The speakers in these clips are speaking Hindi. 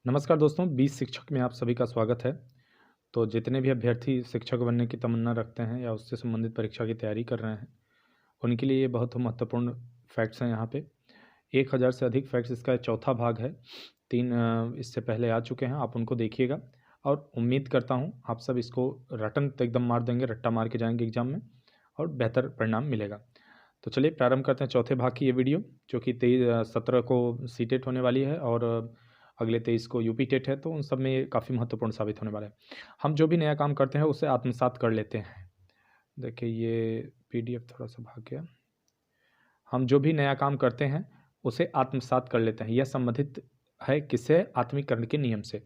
नमस्कार दोस्तों, 20 शिक्षक में आप सभी का स्वागत है। तो जितने भी अभ्यर्थी शिक्षक बनने की तमन्ना रखते हैं या उससे संबंधित परीक्षा की तैयारी कर रहे हैं, उनके लिए ये बहुत महत्वपूर्ण फैक्ट्स हैं यहाँ पे। 1000 से अधिक फैक्ट्स, इसका चौथा भाग है। 3 इससे पहले आ चुके हैं, आप उनको देखिएगा और उम्मीद करता हूँ आप सब इसको रटन तो एकदम मार देंगे, रट्टा मार के जाएंगे एग्जाम में और बेहतर परिणाम मिलेगा। तो चलिए प्रारंभ करते हैं चौथे भाग की ये वीडियो, जो कि 17 को सीटेट होने वाली है और अगले 23 को यूपी टेट है। तो उन सब में ये काफ़ी महत्वपूर्ण साबित होने वाला है। हम जो भी नया काम करते हैं उसे आत्मसात कर लेते हैं। देखिए ये पीडीएफ थोड़ा सा भाग गया। हम जो भी नया काम करते हैं उसे आत्मसात कर लेते हैं। यह संबंधित है किससे? आत्मीकरण के नियम से।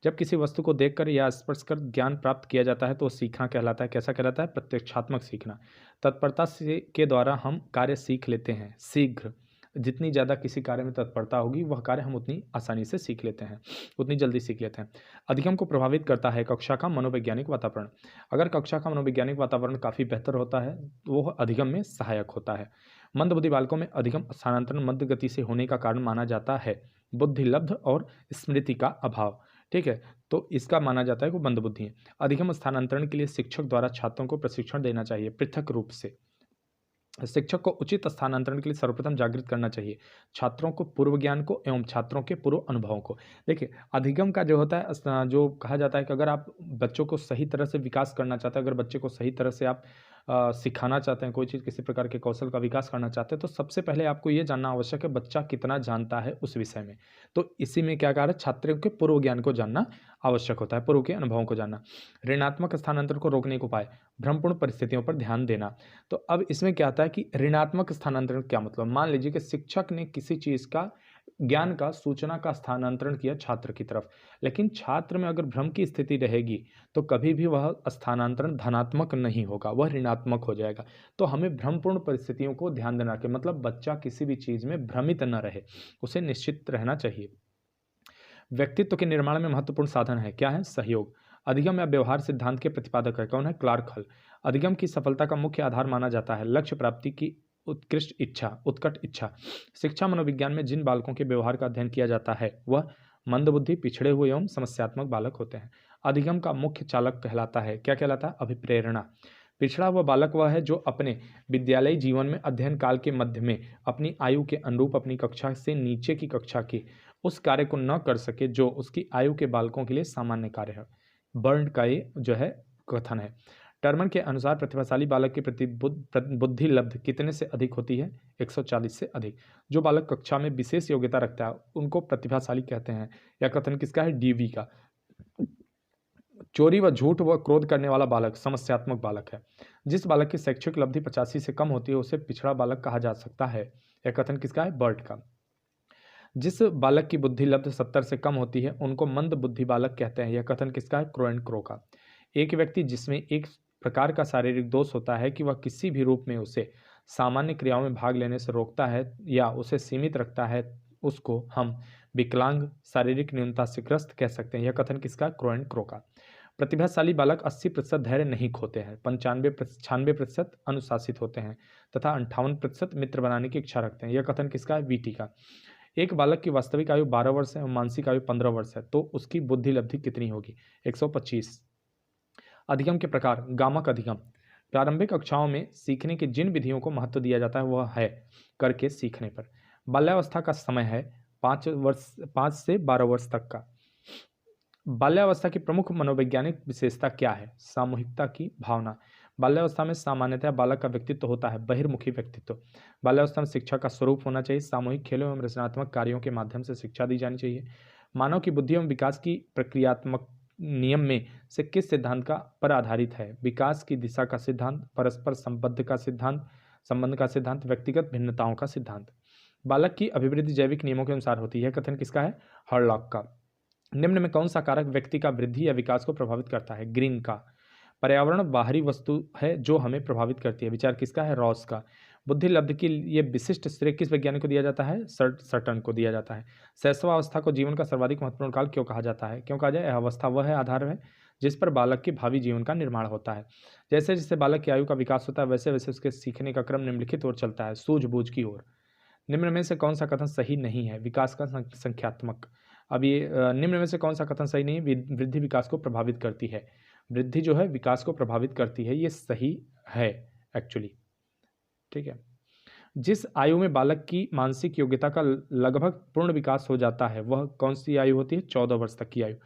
जब किसी वस्तु को देखकर या स्पर्श कर ज्ञान प्राप्त किया जाता है तो सीखना कहलाता है। कैसा कहलाता है? प्रत्यक्षात्मक सीखना। तत्परता से के द्वारा हम कार्य सीख लेते हैं। शीघ्र, जितनी ज़्यादा किसी कार्य में तत्परता होगी वह कार्य हम उतनी आसानी से सीख लेते हैं, उतनी जल्दी सीख लेते हैं। अधिगम को प्रभावित करता है कक्षा का मनोवैज्ञानिक वातावरण। अगर कक्षा का मनोवैज्ञानिक वातावरण काफ़ी बेहतर होता है तो वह अधिगम में सहायक होता है। मंदबुद्धि बालकों में अधिगम स्थानांतरण मंद गति से होने का कारण माना जाता है बुद्धिलब्ध और स्मृति का अभाव। ठीक है, तो इसका माना जाता है कि वो मंदबुद्धि है। अधिगम स्थानांतरण के लिए शिक्षक द्वारा छात्रों को प्रशिक्षण देना चाहिए पृथक रूप से। शिक्षक को उचित स्थानांतरण के लिए सर्वप्रथम जागृत करना चाहिए छात्रों को पूर्व ज्ञान को एवं छात्रों के पूर्व अनुभवों को। देखिए, अधिगम का जो होता है, जो कहा जाता है कि अगर आप बच्चों को सही तरह से विकास करना चाहते हैं, अगर बच्चे को सही तरह से आप सिखाना चाहते हैं, कोई चीज़ किसी प्रकार के कौशल का विकास करना चाहते हैं, तो सबसे पहले आपको ये जानना आवश्यक है बच्चा कितना जानता है उस विषय में। तो इसी में क्या कहा है, छात्रों के पूर्व ज्ञान को जानना आवश्यक होता है, पूर्व के अनुभवों को जानना। ऋणात्मक स्थानांतरण को रोकने के उपाय, भ्रमपूर्ण परिस्थितियों पर ध्यान देना। तो अब इसमें क्या आता है कि ऋणात्मक स्थानांतरण क्या मतलब? मान लीजिए कि शिक्षक ने किसी चीज़ का, ज्ञान का, सूचना का स्थानांतरण किया छात्र की तरफ, लेकिन छात्र में अगर भ्रम की स्थिति रहेगी तो कभी भी वह स्थानांतरण धनात्मक नहीं होगा, वह ऋणात्मक हो जाएगा। तो हमें भ्रमपूर्ण परिस्थितियों को ध्यान देना कि मतलब बच्चा किसी भी चीज़ में भ्रमित न रहे, उसे निश्चित रहना चाहिए। व्यक्तित्व के निर्माण में महत्वपूर्ण साधन है, क्या है? सहयोग। अधिगम या व्यवहार सिद्धांत के प्रतिपादक है, कौन है? क्लार्क हल। अधिगम की सफलता का मुख्य आधार माना जाता है लक्ष्य प्राप्ति की उत्कट इच्छा। शिक्षा मनोविज्ञान में जिन बालकों के व्यवहार का अध्ययन किया जाता है वह मंदबुद्धि, पिछड़े हुए एवं समस्यात्मक बालक होते हैं। अधिगम का मुख्य चालक कहलाता है, क्या कहलाता है? अभिप्रेरणा। पिछड़ा हुआ बालक वह है जो अपने विद्यालयी जीवन में अध्ययन काल के मध्य में अपनी आयु के अनुरूप अपनी कक्षा से नीचे की कक्षा के उस कार्य को न कर सके जो उसकी आयु के बालकों के लिए सामान्य कार्य है। बर्न का ये जो है कथन है। टर्मन के अनुसार प्रतिभाशाली बालक की बुद्धि लब्ध कितने से अधिक होती है? 140 से अधिक। जो बालक कक्षा में विशेष योग्यता रखता है उनको प्रतिभाशाली कहते हैं। यह कथन किसका है? डीवी का। चोरी व झूठ व क्रोध करने वाला बालक समस्यात्मक बालक है। जिस बालक की शैक्षिक लब्धि 85 से कम होती है उसे पिछड़ा बालक कहा जा सकता है। यह कथन किसका है? बर्ट का। जिस बालक की बुद्धि लब्ध 70 से कम होती है उनको मंद बुद्धि बालक कहते हैं। यह कथन किसका है? क्रो एंड क्रो का। एक व्यक्ति जिसमें एक प्रकार का शारीरिक दोष होता है कि वह किसी भी रूप में उसे सामान्य क्रियाओं में भाग लेने से रोकता है या उसे सीमित रखता है, उसको हम विकलांग, शारीरिक न्यूनता से ग्रस्त कह सकते हैं। यह कथन किसका? क्रो एंड क्रो का। प्रतिभाशाली बालक 80% धैर्य नहीं खोते हैं, 96% अनुशासित होते हैं तथा 58% मित्र बनाने की इच्छा रखते हैं। यह कथन किसका है? वीटी का। एक बालक की वास्तविक आयु 12 वर्ष है और मानसिक आयु 15 वर्ष है, तो उसकी बुद्धि लब्धि कितनी होगी? 125। अधिगम के प्रकार, गामक अधिगम। प्रारंभिक कक्षाओं में सीखने की जिन विधियों को महत्व दिया जाता है वह है करके सीखने पर। बाल्यावस्था का समय है 5 से 12 वर्ष तक का। बाल्यावस्था की प्रमुख मनोवैज्ञानिक विशेषता क्या है? सामूहिकता की भावना। बाल्यावस्था में सामान्यतः बालक का व्यक्तित्व होता है बहिर्मुखी व्यक्तित्व। बाल्यावस्था में शिक्षा का स्वरूप होना चाहिए सामूहिक खेलों एवं रचनात्मक कार्यों के माध्यम से शिक्षा दी जानी चाहिए। मानव की बुद्धि एवं विकास की प्रक्रियात्मक नियम में से किस सिद्धांत का पर आधारित है? विकास की दिशा का सिद्धांत, परस्पर संबंध का सिद्धांत, व्यक्तिगत भिन्नताओं का सिद्धांत। बालक की अभिवृद्धि जैविक नियमों के अनुसार होती है। कथन किसका है? हर्लॉक का। निम्न में कौन सा कारक व्यक्ति का वृद्धि या विकास को प्रभावित करता है? ग्रीन का। पर्यावरण बाहरी वस्तु है जो हमें प्रभावित करती है। विचार किसका है? रॉस का। बुद्धि लब्धि के लिए विशिष्ट श्रेय किस वैज्ञानिक को दिया जाता है? सटन को दिया जाता है। शैशवावस्था को जीवन का सर्वाधिक महत्वपूर्ण काल क्यों कहा जाता है? क्यों कहा जाए? यह अवस्था वह है आधार है जिस पर बालक के भावी जीवन का निर्माण होता है। जैसे जैसे बालक की आयु का विकास होता है वैसे वैसे उसके सीखने का क्रम निम्नलिखित ओर चलता है, सूझबूझ की ओर। निम्न में से कौन सा कथन सही नहीं है? विकास का संख्यात्मक। अब ये निम्न में से कौन सा कथन सही नहीं है? वृद्धि विकास को प्रभावित करती है। वृद्धि जो है विकास को प्रभावित करती है, ये सही है एक्चुअली। ठीक है। जिस आयु में बालक की मानसिक योग्यता का लगभग पूर्ण विकास हो जाता है वह कौन सी आयु होती है? 14 वर्ष तक की आयु।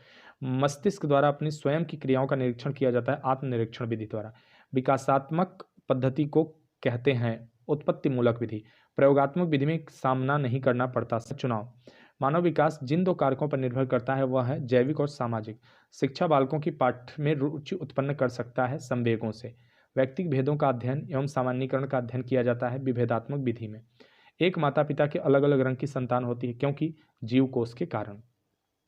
मस्तिष्क द्वारा अपनी स्वयं की क्रियाओं का निरीक्षण किया जाता है आत्मनिरीक्षण विधि द्वारा। विकासात्मक पद्धति को कहते हैं उत्पत्ति मूलक विधि। प्रयोगात्मक विधि में सामना नहीं करना पड़ता चुनाव। मानव विकास जिन दो कारकों पर निर्भर करता है वह है जैविक और सामाजिक। शिक्षा बालकों की पाठ में रुचि उत्पन्न कर सकता है संवेगों से। व्यक्तिगत भेदों का अध्ययन एवं सामान्यीकरण का अध्ययन किया जाता है विभेदात्मक विधि में। एक माता पिता के अलग अलग रंग की संतान होती है क्योंकि जीव कोष के कारण।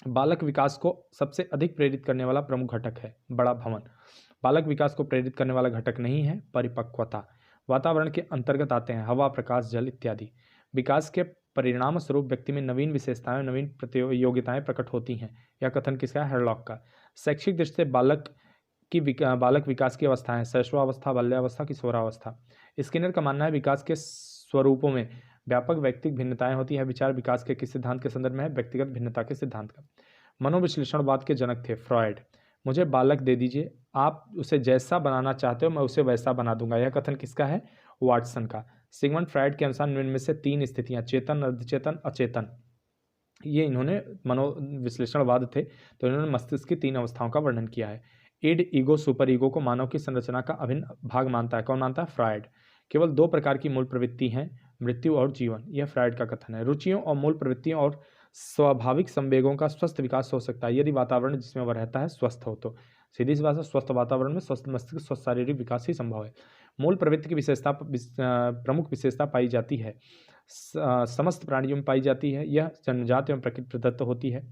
बालक विकास को सबसे अधिक प्रेरित करने वाला प्रमुख घटक है बड़ा भवन। बालक विकास को प्रेरित करने वाला घटक नहीं है परिपक्वता। वातावरण के अंतर्गत आते हैं हवा, प्रकाश, जल इत्यादि। विकास के परिणाम स्वरूप व्यक्ति में नवीन विशेषताएं, नवीन प्रतियोगिताएं प्रकट होती हैं। यह कथन किसका है? हेरलॉक का। शैक्षिक दृष्टि से बालक विकास की अवस्थाएं शैशवावस्था, बाल्यावस्था, किशोरावस्था। स्किनर का मानना है विकास के स्वरूपों में व्यापक व्यक्तिगत भिन्नताएं होती हैं। विचार विकास के किस सिद्धांत के संदर्भ में है? व्यक्तिगत भिन्नता के सिद्धांत का। मनोविश्लेषणवाद के जनक थे फ्रॉयड। मुझे बालक दे दीजिए, आप उसे जैसा बनाना चाहते हो मैं उसे वैसा बना दूंगा। यह कथन किसका है? वाटसन का। सिगमंड फ्रायड के अनुसार निम्न में से 3 स्थितियां चेतन, अर्धचेतन, अचेतन, ये इन्होंने मनोविश्लेषणवाद थे तो इन्होंने मस्तिष्क की 3 अवस्थाओं का वर्णन किया है। इड, ईगो, सुपर ईगो को मानव की संरचना का अभिन्न भाग मानता है। कौन मानता है? फ्रायड। केवल 2 प्रकार की मूल प्रवृत्ति हैं, मृत्यु और जीवन। यह फ्रायड का कथन है। रुचियों और मूल प्रवृत्तियों और स्वाभाविक संवेगों का स्वस्थ विकास हो सकता है यदि वातावरण जिसमें वह रहता है स्वस्थ हो। तो सीधी सी बात है, स्वस्थ वातावरण में स्वस्थ मस्तिष्क, स्वस्थ शारीरिक विकास ही संभव है। मूल प्रवृत्ति की प्रमुख विशेषता पाई जाती है समस्त प्राणियों में पाई जाती है। यह जन्मजात एवं प्रकृति प्रदत्त होती है।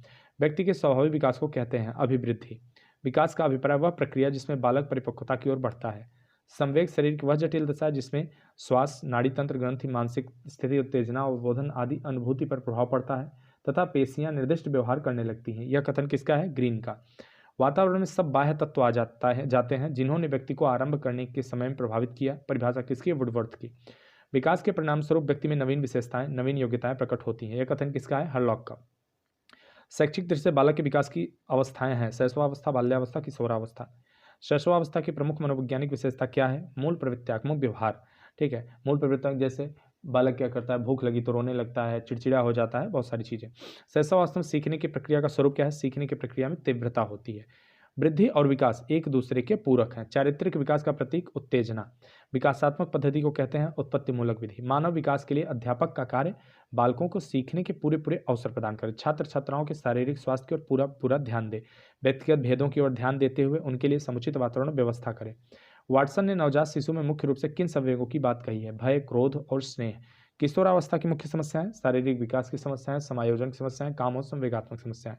व्यक्ति के स्वाभाविक विकास को कहते हैं अभिवृद्धि। विकास का अभिप्राय वह प्रक्रिया जिसमें बालक परिपक्वता की ओर बढ़ता है। संवेग शरीर की वह जटिल दशा है जिसमें श्वास, नाड़ी तंत्र, ग्रंथि, मानसिक स्थिति, उत्तेजना, अवबोधन आदि अनुभूति पर प्रभाव पड़ता है तथा पेशियां निर्दिष्ट व्यवहार करने लगती हैं। यह कथन किसका है? ग्रीन का। वातावरण में सब बाह्य तत्व आ जाते हैं जिन्होंने व्यक्ति को आरंभ करने के समय में प्रभावित किया। परिभाषा किसकी? वुडवर्थ की। विकास के परिणाम स्वरूप व्यक्ति में नवीन विशेषताएं, नवीन योग्यताएं प्रकट होती हैं। यह कथन किसका है? हरलॉक का। शैक्षिक दृष्टि से बालक के विकास की अवस्थाएं हैं शैशवावस्था, बाल्यावस्था, किशोरावस्था। शैशवावस्था की प्रमुख मनोवैज्ञानिक विशेषता क्या है? मूल प्रवृत्त्यात्मक व्यवहार। ठीक है, मूल प्रवृत्ति जैसे बालक क्या करता है? भूख लगी तो रोने लगता है, चिड़चिड़ा हो जाता है, बहुत सारी चीजें। शैशवावस्था में सीखने की प्रक्रिया का स्वरूप क्या है? सीखने की प्रक्रिया में तीव्रता होती है। वृद्धि और विकास एक दूसरे के पूरक हैं। चारित्रिक विकास का प्रतीक उत्तेजना। विकासात्मक पद्धति को कहते हैं उत्पत्ति मूलक विधि। मानव विकास के लिए अध्यापक का कार्य बालकों को सीखने के पूरे अवसर प्रदान करे। छात्र छात्राओं के शारीरिक स्वास्थ्य की ओर पूरा ध्यान दे। व्यक्तिगत भेदों की ओर ध्यान देते हुए उनके लिए समुचित वातावरण व्यवस्था करे। वाटसन ने नवजात शिशु में मुख्य रूप से किन संवेगों की बात कही है? भय, क्रोध और स्नेह। किशोरावस्था की मुख्य समस्याएं शारीरिक विकास की समस्याएं, समायोजन की समस्याएं, काम और संवेगात्मक समस्याएं।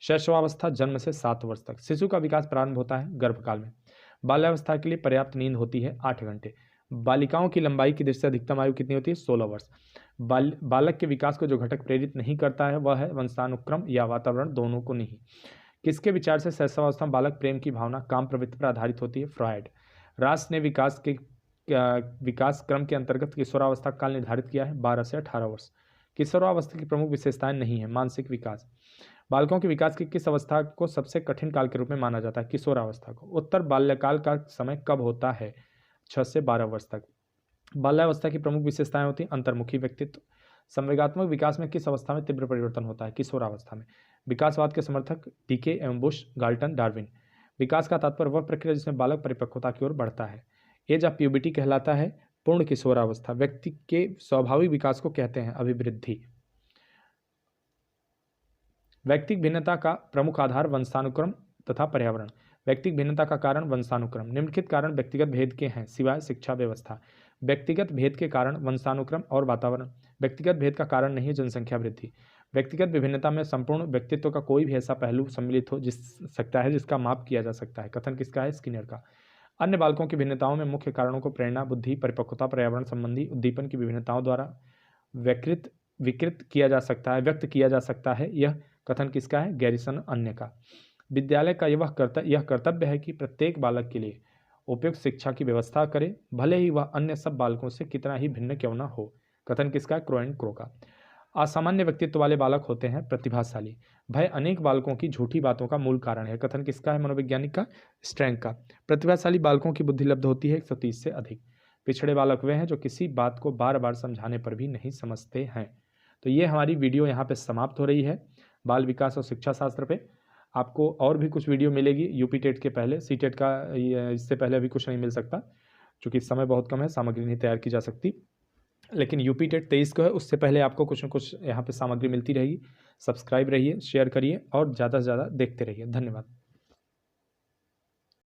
शैशवावस्था जन्म से 7 वर्ष तक। शिशु का विकास प्रारंभ होता है गर्भकाल में। बाल्यावस्था के लिए पर्याप्त नींद होती है 8 घंटे। बालिकाओं की लंबाई की दृष्टि से अधिकतम आयु कितनी होती है? 16 वर्ष। बालक के विकास को जो घटक प्रेरित नहीं करता है वह है वंशानुक्रम या वातावरण, दोनों को नहीं। किसके विचार से शैशवावस्था में बालक प्रेम की भावना, काम प्रवृत्ति पर आधारित होती है? फ्रॉयड। रास ने विकास क्रम के अंतर्गत किशोरावस्था काल निर्धारित किया है 12 से 18 वर्ष। किशोरावस्था की प्रमुख विशेषताएं नहीं है मानसिक विकास। बालकों के विकास की किस अवस्था को सबसे कठिन काल के रूप में माना जाता है? किशोरावस्था को। उत्तर बाल्यकाल का समय कब होता है? 6 से 12 वर्ष तक। बाल्यावस्था की प्रमुख विशेषताएं होती हैं अंतर्मुखी व्यक्तित्व। संवेगात्मक विकास में किस अवस्था में तीव्र परिवर्तन होता है? किशोरावस्था में। विकासवाद के समर्थक डीके एवं बुश, गाल्टन, डार्विन। विकास का तात्पर्य वह प्रक्रिया जिसमें बालक परिपक्वता की ओर बढ़ता है। एज ऑफ प्यूबिटी कहलाता है पूर्ण किशोरावस्था। व्यक्ति के स्वाभाविक विकास को कहते हैं अभिवृद्धि। व्यक्तिक भिन्नता का प्रमुख आधार वंशानुक्रम तथा पर्यावरण। व्यक्तिक भिन्नता का कारण वंशानुक्रम। निम्नलिखित कारण व्यक्तिगत भेद के हैं सिवाय शिक्षा व्यवस्था। व्यक्तिगत भेद के कारण वंशानुक्रम और वातावरण। व्यक्तिगत भेद का कारण नहीं है जनसंख्या वृद्धि। व्यक्तिगत विभिन्नता में संपूर्ण व्यक्तित्व का कोई भी ऐसा पहलू सम्मिलित हो सकता है जिसका माप किया जा सकता है। कथन किसका है? स्किनर का। अन्य बालकों की भिन्नताओं में मुख्य कारणों को प्रेरणा, बुद्धि, परिपक्वता, पर्यावरण संबंधी उद्दीपन की विभिन्नताओं द्वारा व्यक्त किया जा सकता है। यह कथन किसका है? गैरिसन अन्य का। विद्यालय का यह कर्तव्य है कि प्रत्येक बालक के लिए उपयुक्त शिक्षा की व्यवस्था करे, भले ही वह अन्य सब बालकों से कितना ही भिन्न क्यों न हो। कथन किसका है? क्रो एंड क्रो का। असामान्य व्यक्तित्व वाले बालक होते हैं प्रतिभाशाली। भय अनेक बालकों की झूठी बातों का मूल कारण है। कथन किसका है? मनोवैज्ञानिक का, स्ट्रैंग का। प्रतिभाशाली बालकों की बुद्धि लब्ध होती है 130 से अधिक। पिछड़े बालक वे हैं जो किसी बात को बार बार समझाने पर भी नहीं समझते हैं। तो ये हमारी वीडियो यहाँ पे समाप्त हो रही है बाल विकास और शिक्षा शास्त्र पे। आपको और भी कुछ वीडियो मिलेगी यूपी टेट के पहले, सी टेट का इससे पहले अभी कुछ नहीं मिल सकता क्योंकि समय बहुत कम है, सामग्री नहीं तैयार की जा सकती। लेकिन यूपी टेट 23 को है, उससे पहले आपको कुछ न कुछ यहाँ पे सामग्री मिलती रहेगी। सब्सक्राइब रहिए, शेयर करिए और ज़्यादा से ज़्यादा देखते रहिए। धन्यवाद।